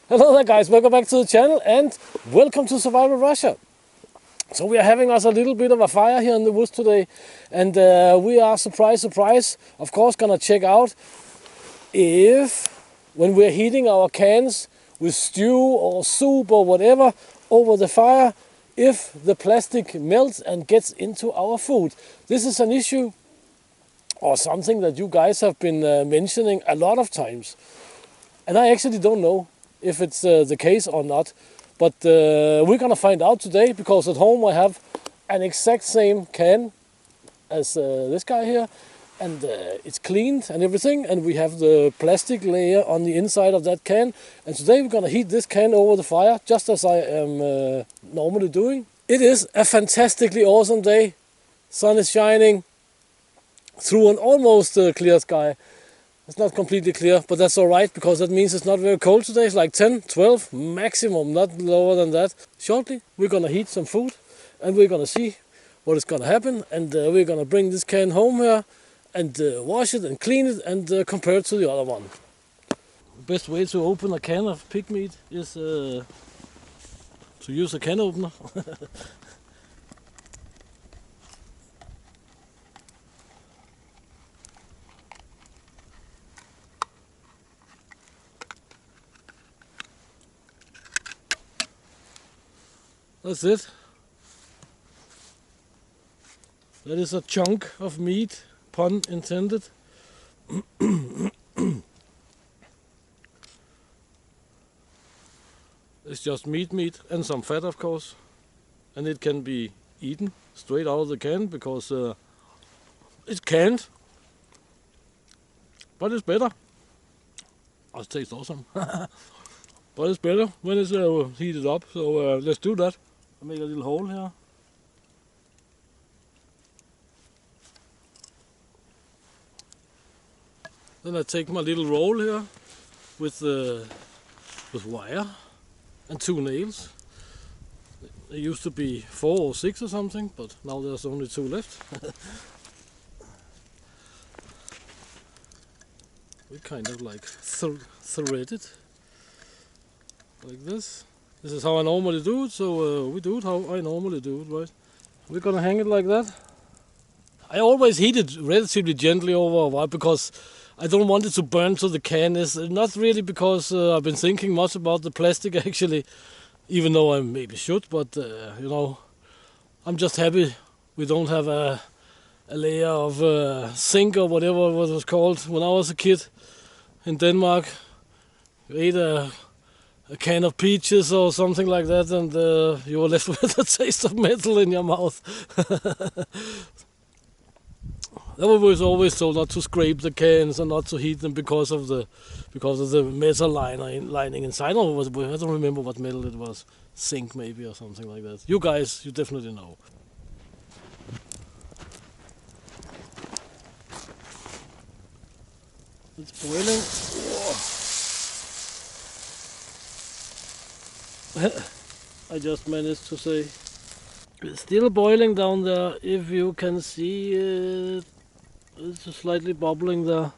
Hello there guys, welcome back to the channel and welcome to Survival Russia. So we are having us a little bit of a fire here in the woods today, and we are, surprise, of course gonna check out if when we're heating our cans with stew or soup or whatever over the fire, if the plastic melts and gets into our food. This is an issue or something that you guys have been mentioning a lot of times, and I actually don't know if it's the case or not, but we're gonna find out today, because at home I have an exact same can as this guy here, and it's cleaned and everything, and we have the plastic layer on the inside of that can, and today we're gonna heat this can over the fire just as I am normally doing. It is a fantastically awesome day. Sun is shining through an almost clear sky. It's not completely clear, but that's alright, because that means it's not very cold today. It's like 10, 12 maximum, not lower than that. Shortly we're gonna heat some food and we're gonna see what is gonna happen, and we're gonna bring this can home here and wash it and clean it and compare it to the other one. The best way to open a can of pig meat is to use a can opener. That's it. That is a chunk of meat, pun intended. It's just meat and some fat, of course, and it can be eaten straight out of the can because it's canned, but it's better. Oh, it tastes awesome. But it's better when it's heated up, so let's do that. I'll make a little hole here. Then I take my little roll here with wire and 2 nails. There used to be 4 or 6 or something, but now there's only 2 left. We kind of like thread it like this. This is how I normally do it, so we do it how I normally do it, right? We're gonna hang it like that. I always heat it relatively gently over a while because I don't want it to burn to the can. It's not really because I've been thinking much about the plastic actually, even though I maybe should, but you know, I'm just happy we don't have a layer of zinc or whatever it was called when I was a kid in Denmark. You ate a can of peaches or something like that, and you were left with a taste of metal in your mouth. I was always told not to scrape the cans and not to heat them because of the metal lining inside. I don't remember what metal it was, zinc maybe or something like that. You guys, you definitely know. It's boiling. I just managed to say it's still boiling down there. If you can see it, it's slightly bubbling there,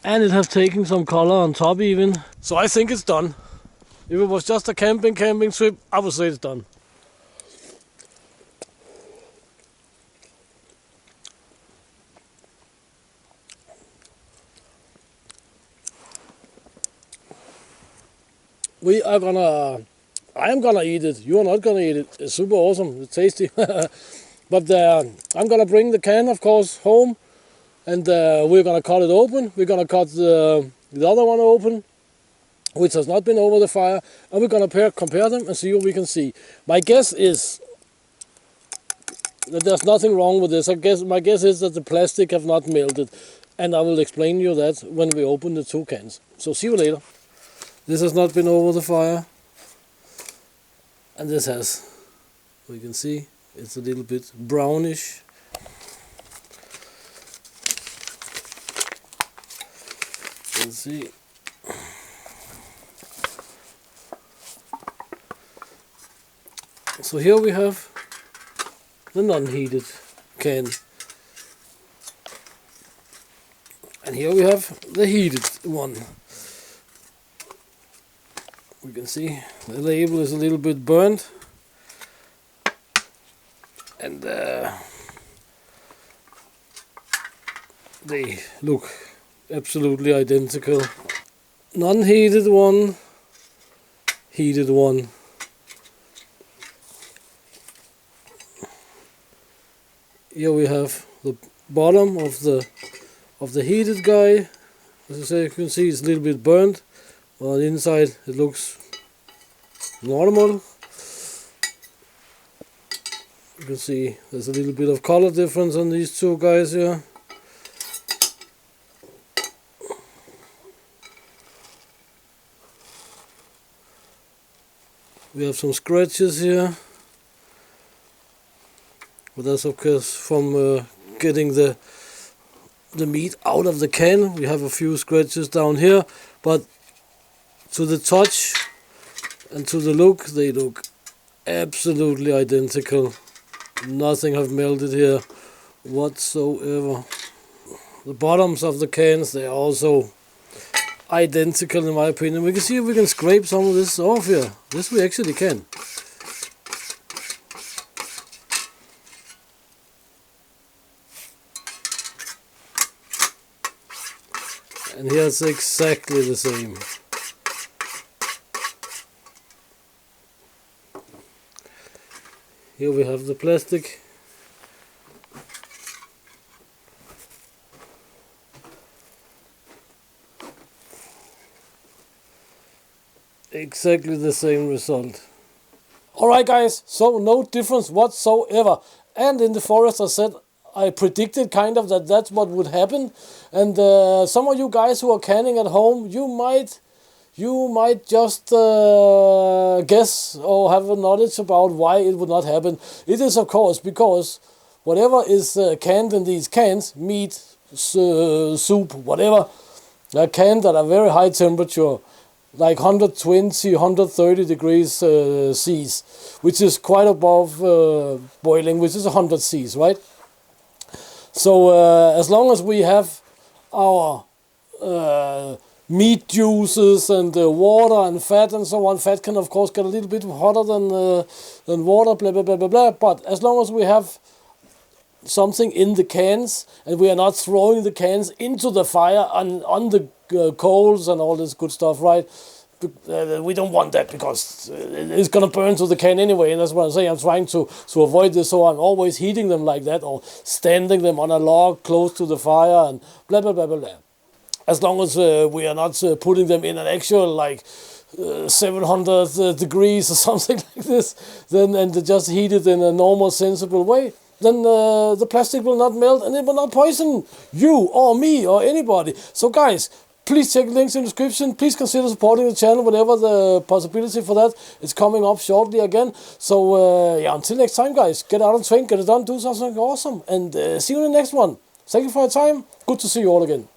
and it has taken some color on top even. So I think it's done. If it was just a camping trip, I would say it's done. I am gonna eat it. You are not gonna eat it. It's super awesome. It's tasty. But I'm gonna bring the can, of course, home, and we're gonna cut it open. We're gonna cut the other one open, which has not been over the fire, and we're gonna compare them and see what we can see. My guess is that there's nothing wrong with this. My guess is that the plastic have not melted, and I will explain you that when we open the 2 cans. So see you later. This has not been over the fire, and this has. We can see it's a little bit brownish. Let's see. So here we have the non-heated can. And here we have the heated one. We can see the label is a little bit burnt, and they look absolutely identical. Non-heated one, heated one. Here we have the bottom of the heated guy. As I say, you can see it's a little bit burnt. On the inside it looks normal. You can see there's a little bit of color difference on these two guys here. We have some scratches here, but that's of course from getting the meat out of the can. We have a few scratches down here, but to the touch and to the look, they look absolutely identical. Nothing have melted here whatsoever. The bottoms of the cans, they are also identical in my opinion. We can see if we can scrape some of this off here. This we actually can. And here it's exactly the same. Here we have the plastic. Exactly the same result. Alright guys, so no difference whatsoever. And in the forest I said, I predicted kind of that that's what would happen. And some of you guys who are canning at home, you might just guess or have a knowledge about why it would not happen. It is of course because whatever is canned in these cans, meat, soup, whatever, they're canned at a very high temperature, like 120, 130 degrees C's, which is quite above boiling, which is 100 C's, right? So as long as we have our meat juices and water and fat and so on, fat can of course get a little bit hotter than water, blah blah blah blah blah. But as long as we have something in the cans and we are not throwing the cans into the fire on the coals and all this good stuff, right? We don't want that because it's gonna burn to the can anyway, and that's what I'm saying. I'm trying to avoid this, so I'm always heating them like that or standing them on a log close to the fire and blah blah blah blah blah. As long as we are not putting them in an actual like 700 degrees or something like this, then and just heat it in a normal sensible way, then the plastic will not melt and it will not poison you or me or anybody. So guys, please check the links in the description. Please consider supporting the channel whenever the possibility for that is coming up shortly again. So yeah, until next time guys, get out and train, get it done, do something awesome, and see you in the next one. Thank you for your time. Good to see you all again.